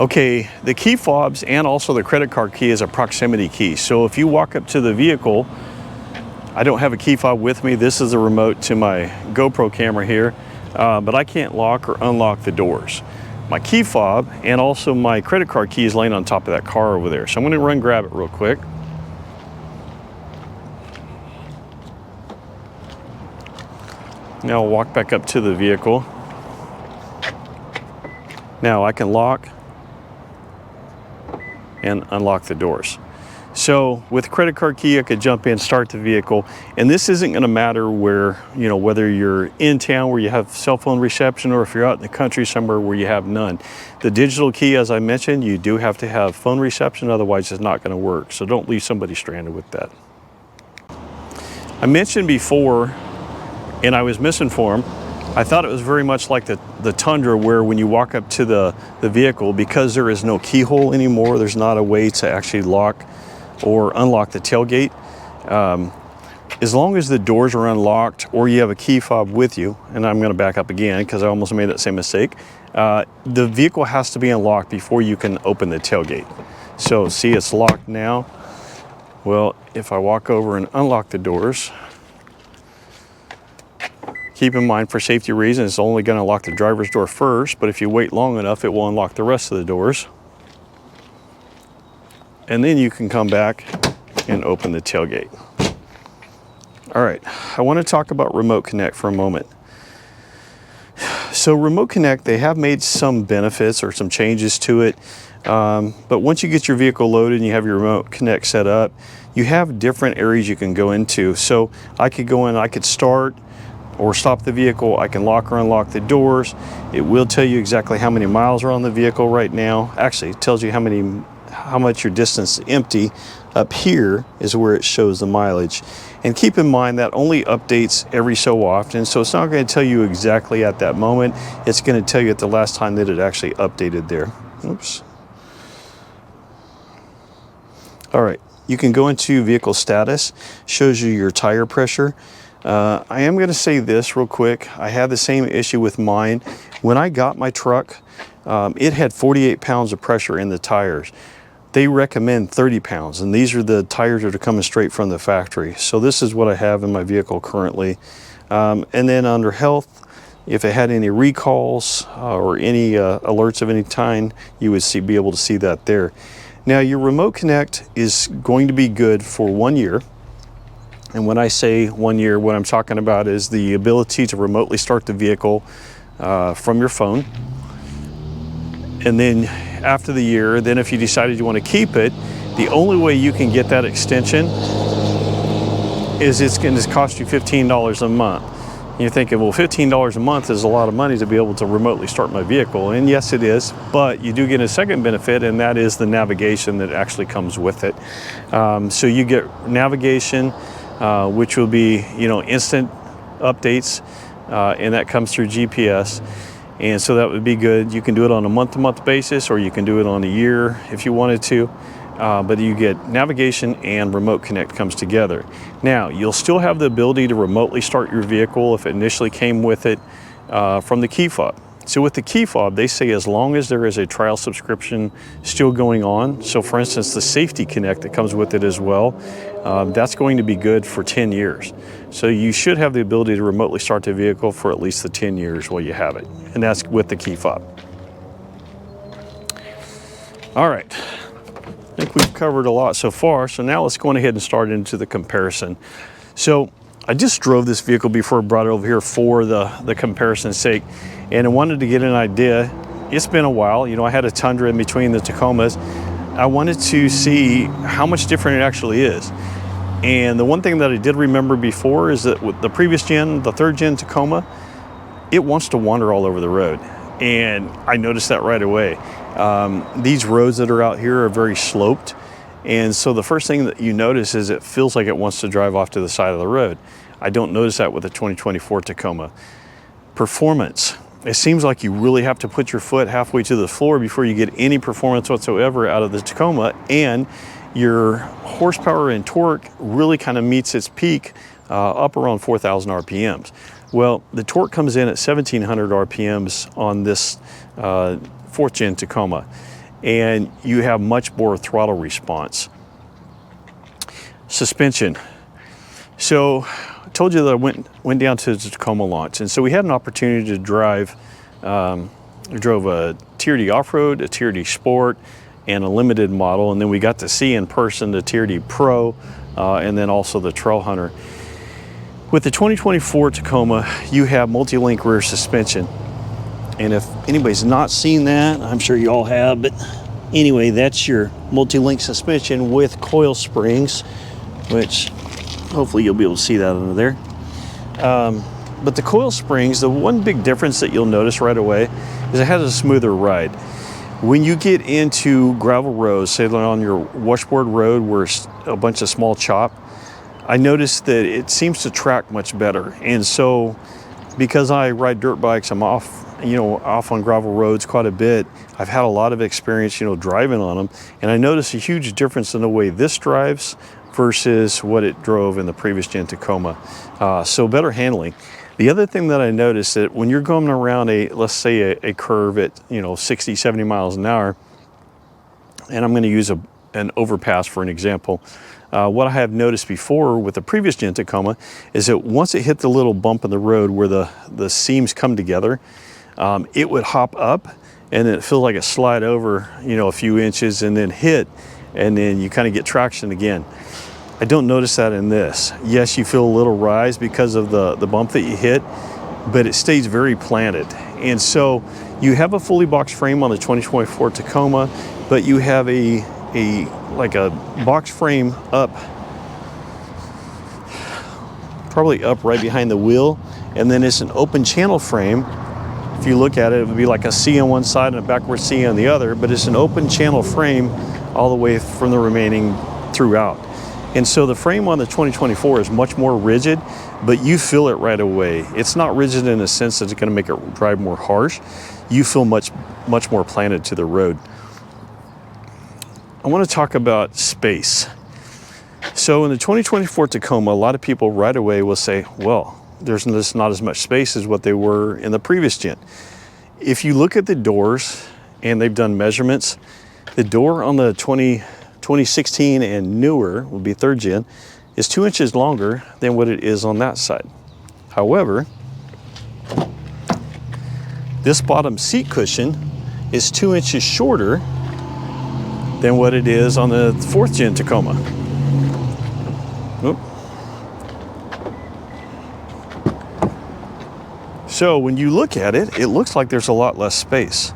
Okay, the key fobs and also the credit card key is a proximity key. So if you walk up to the vehicle, I don't have a key fob with me. This is a remote to my GoPro camera here, but I can't lock or unlock the doors. My key fob and also my credit card key is laying on top of that car over there. So I'm gonna run grab it real quick. Now I'll walk back up to the vehicle. Now I can lock and unlock the doors. So with credit card key, I could jump in, start the vehicle, and this isn't gonna matter where, whether you're in town where you have cell phone reception or if you're out in the country somewhere where you have none. The digital key, as I mentioned, you do have to have phone reception, otherwise it's not gonna work. So don't leave somebody stranded with that. I mentioned before, and I was misinformed, I thought it was very much like the Tundra, where when you walk up to the vehicle, because there is no keyhole anymore, there's not a way to actually lock or unlock the tailgate. As long as the doors are unlocked or you have a key fob with you, and I'm gonna back up again because I almost made that same mistake, the vehicle has to be unlocked before you can open the tailgate. So see, it's locked now. Well, if I walk over and unlock the doors, keep in mind, for safety reasons, it's only going to lock the driver's door first, but if you wait long enough, it will unlock the rest of the doors. And then you can come back and open the tailgate. All right, I want to talk about Remote Connect for a moment. So Remote Connect, they have made some benefits or some changes to it, but once you get your vehicle loaded and you have your Remote Connect set up, you have different areas you can go into. So I could go in, I could start or stop the vehicle, I can lock or unlock the doors. It will tell you exactly how many miles are on the vehicle right now. Actually, it tells you how much your distance is empty. Up here is where it shows the mileage. And keep in mind that only updates every so often, so it's not going to tell you exactly at that moment. It's going to tell you at the last time that it actually updated there. Oops. All right, you can go into vehicle status, shows you your tire pressure. I am going to say this real quick. I had the same issue with mine. When I got my truck, it had 48 pounds of pressure in the tires. They recommend 30 pounds, and these are the tires that are coming straight from the factory. So this is what I have in my vehicle currently. And then under health, if it had any recalls or any alerts of any kind, you would be able to see that there. Now your Remote Connect is going to be good for 1 year. And when I say 1 year, what I'm talking about is the ability to remotely start the vehicle from your phone. And then after the year, then if you decided you want to keep it, the only way you can get that extension is it's going to cost you $15 a month. And you're thinking, well, $15 a month is a lot of money to be able to remotely start my vehicle. And yes, it is, but you do get a second benefit, and that is the navigation that actually comes with it. So you get navigation, which will be, instant updates, and that comes through GPS. And so that would be good. You can do it on a month-to-month basis, or you can do it on a year if you wanted to. But you get navigation and Remote Connect comes together. Now, you'll still have the ability to remotely start your vehicle if it initially came with it from the key fob. So with the key fob, they say as long as there is a trial subscription still going on, so for instance, the Safety Connect that comes with it as well, that's going to be good for 10 years. So you should have the ability to remotely start the vehicle for at least the 10 years while you have it, and that's with the key fob. All right, I think we've covered a lot so far, so now let's go ahead and start into the comparison. So I just drove this vehicle before I brought it over here for the comparison's sake, and I wanted to get an idea. It's been a while, I had a Tundra in between the Tacomas. I wanted to see how much different it actually is. And the one thing that I did remember before is that with the previous gen, the third gen Tacoma, it wants to wander all over the road. And I noticed that right away. These roads that are out here are very sloped. And so the first thing that you notice is it feels like it wants to drive off to the side of the road. I don't notice that with the 2024 Tacoma. Performance. It seems like you really have to put your foot halfway to the floor before you get any performance whatsoever out of the Tacoma, and your horsepower and torque really kind of meets its peak up around 4,000 RPMs. Well, the torque comes in at 1,700 RPMs on this 4th gen Tacoma. and you have much more throttle response. Suspension. So I told you that I went down to the Tacoma launch, and so we had an opportunity to drive. We drove a Tier D off-road, a Tier D Sport, and a limited model, and then we got to see in person the Tier D Pro, and then also the Trail Hunter. With the 2024 Tacoma, you have multi-link rear suspension, and if anybody's not seen that, I'm sure you all have, but anyway, that's your multi-link suspension with coil springs, which hopefully you'll be able to see that under there. But the coil springs, the one big difference that you'll notice right away is it has a smoother ride. When you get into gravel roads, say on your washboard road where it's a bunch of small chop, I noticed that it seems to track much better. And so because I ride dirt bikes, I'm off on gravel roads quite a bit. I've had a lot of experience, driving on them. And I noticed a huge difference in the way this drives versus what it drove in the previous gen Tacoma. So better handling. The other thing that I noticed that when you're going around let's say a curve at 60, 70 miles an hour, and I'm going to use an overpass for an example, what I have noticed before with the previous gen Tacoma is that once it hit the little bump in the road where the seams come together, it would hop up and it feels like it slide over a few inches and then hit, and then you kind of get traction again. I don't notice that in this. Yes, you feel a little rise because of the bump that you hit, but it stays very planted. And so you have a fully boxed frame on the 2024 Tacoma, but you have a box frame up, probably up right behind the wheel, and then it's an open channel frame. If you look at it, it would be like a C on one side and a backward C on the other, but it's an open channel frame all the way from the remaining throughout. And so the frame on the 2024 is much more rigid, but you feel it right away. It's not rigid in the sense that it's going to make it drive more harsh. You feel much more planted to the road. I want to talk about space. So in the 2024 Tacoma, a lot of people right away will say, well, there's just not as much space as what they were in the previous gen. If you look at the doors, and they've done measurements, the door on the 2016 and newer, will be third gen, is 2 inches longer than what it is on that side. However, this bottom seat cushion is 2 inches shorter than what it is on the fourth gen Tacoma. Oop. So when you look at it, it looks like there's a lot less space.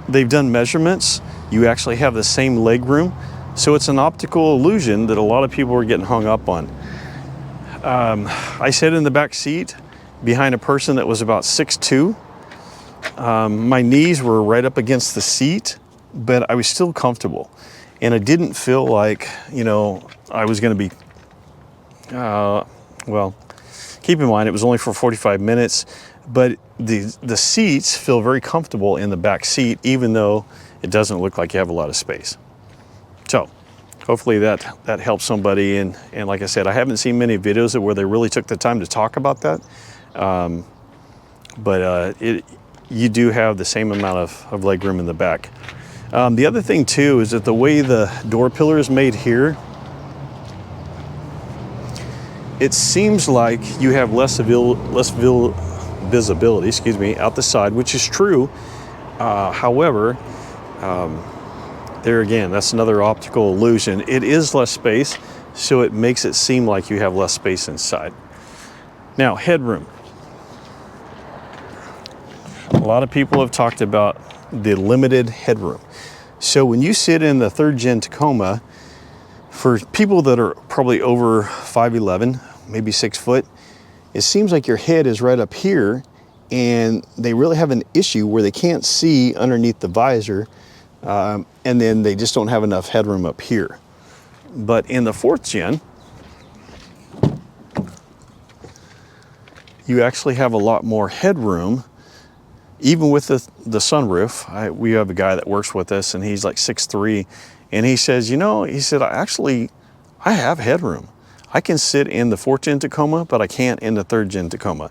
They've done measurements. You actually have the same leg room. So it's an optical illusion that a lot of people are getting hung up on. I sat in the back seat behind a person that was about 6'2". My knees were right up against the seat, but I was still comfortable. And I didn't feel like, I was going to be, well, keep in mind, it was only for 45 minutes, but the seats feel very comfortable in the back seat, even though it doesn't look like you have a lot of space. So hopefully that helps somebody. And like I said, I haven't seen many videos where they really took the time to talk about that. But you do have the same amount of leg room in the back. The other thing too is that the way the door pillar is made here, it seems like you have less visibility, out the side, which is true. However, there again, that's another optical illusion. It is less space, so it makes it seem like you have less space inside. Now, headroom. A lot of people have talked about the limited headroom. So when you sit in the third gen Tacoma, for people that are probably over 5'11", maybe 6 foot, it seems like your head is right up here, and they really have an issue where they can't see underneath the visor, and then they just don't have enough headroom up here. But in the fourth gen, you actually have a lot more headroom, even with the sunroof. We have a guy that works with us, and he's like 6'3", and he says, I have headroom. I can sit in the fourth gen Tacoma, but I can't in the third gen Tacoma.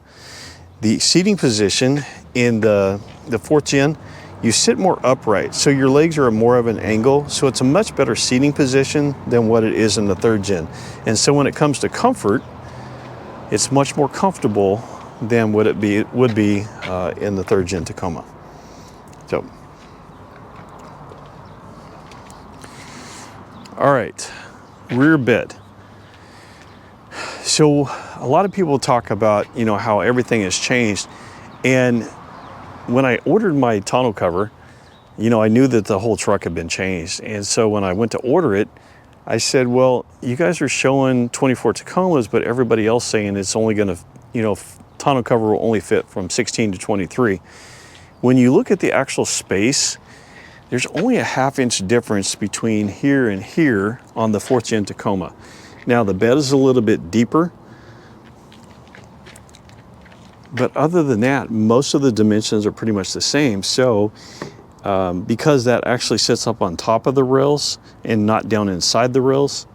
The seating position in the fourth gen, you sit more upright, so your legs are more of an angle, so it's a much better seating position than what it is in the third gen. And so when it comes to comfort, it's much more comfortable than what it would be in the third gen Tacoma. So, all right, rear bed. So a lot of people talk about, you know, how everything has changed. And when I ordered my tonneau cover, you know, I knew that the whole truck had been changed. And so when I went to order it, I said, well, you guys are showing 24 Tacomas, but everybody else saying it's only gonna, you know, tonneau cover will only fit from 16 to 23. When you look at the actual space, there's only a ½ inch difference between here and here on the 4th gen Tacoma. Now the bed is a little bit deeper, but other than that, most of the dimensions are pretty much the same. So because that actually sits up on top of the rails and not down inside the rails,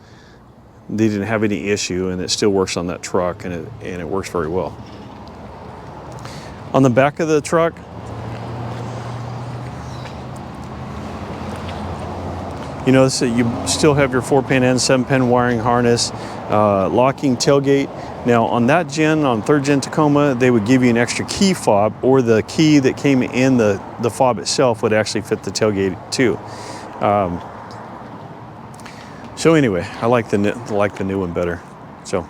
they didn't have any issue, and it still works on that truck, and it works very well. On the back of the truck, you notice that you still have your 4-pin and 7-pin wiring harness, locking tailgate. Now on that gen, on 3rd gen Tacoma, they would give you an extra key fob, or the key that came in the fob itself would actually fit the tailgate too. So anyway, I like the new one better. So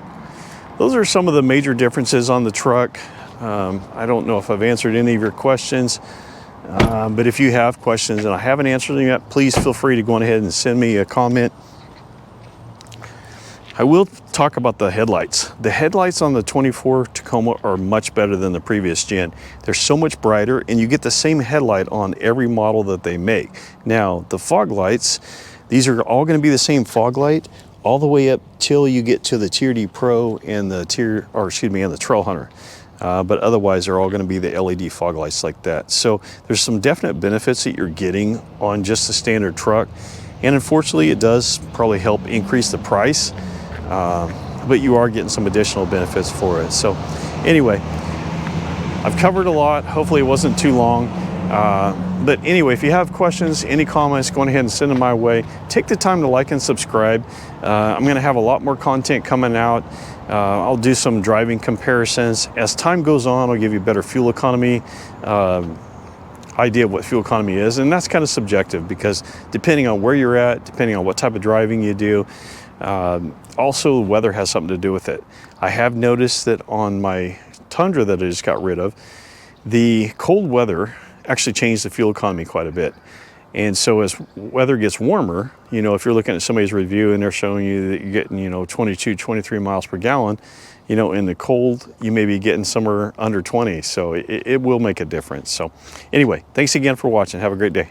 those are some of the major differences on the truck. I don't know if I've answered any of your questions, but if you have questions and I haven't answered them yet, please feel free to go on ahead and send me a comment. I will talk about the headlights. The headlights on the 24 Tacoma are much better than the previous gen. They're so much brighter, and you get the same headlight on every model that they make. Now, the fog lights, these are all gonna be the same fog light all the way up till you get to the Tier D Pro and the and the Trail Hunter. But otherwise, they're all gonna be the LED fog lights like that. So there's some definite benefits that you're getting on just a standard truck. And unfortunately, it does probably help increase the price. But you are getting some additional benefits for it. So anyway, I've covered a lot. Hopefully it wasn't too long. But anyway, if you have questions, any comments, go ahead and send them my way. Take the time to like and subscribe. I'm gonna have a lot more content coming out. I'll do some driving comparisons. As time goes on, I'll give you better fuel economy, idea of what fuel economy is. And that's kind of subjective, because depending on where you're at, depending on what type of driving you do, also weather has something to do with it. I have noticed that on my Tundra that I just got rid of, the cold weather actually changed the fuel economy quite a bit. And so as weather gets warmer, you know, if you're looking at somebody's review and they're showing you that you're getting, you know, 22, 23 miles per gallon, you know, in the cold, you may be getting somewhere under 20. So it will make a difference. So anyway, thanks again for watching. Have a great day.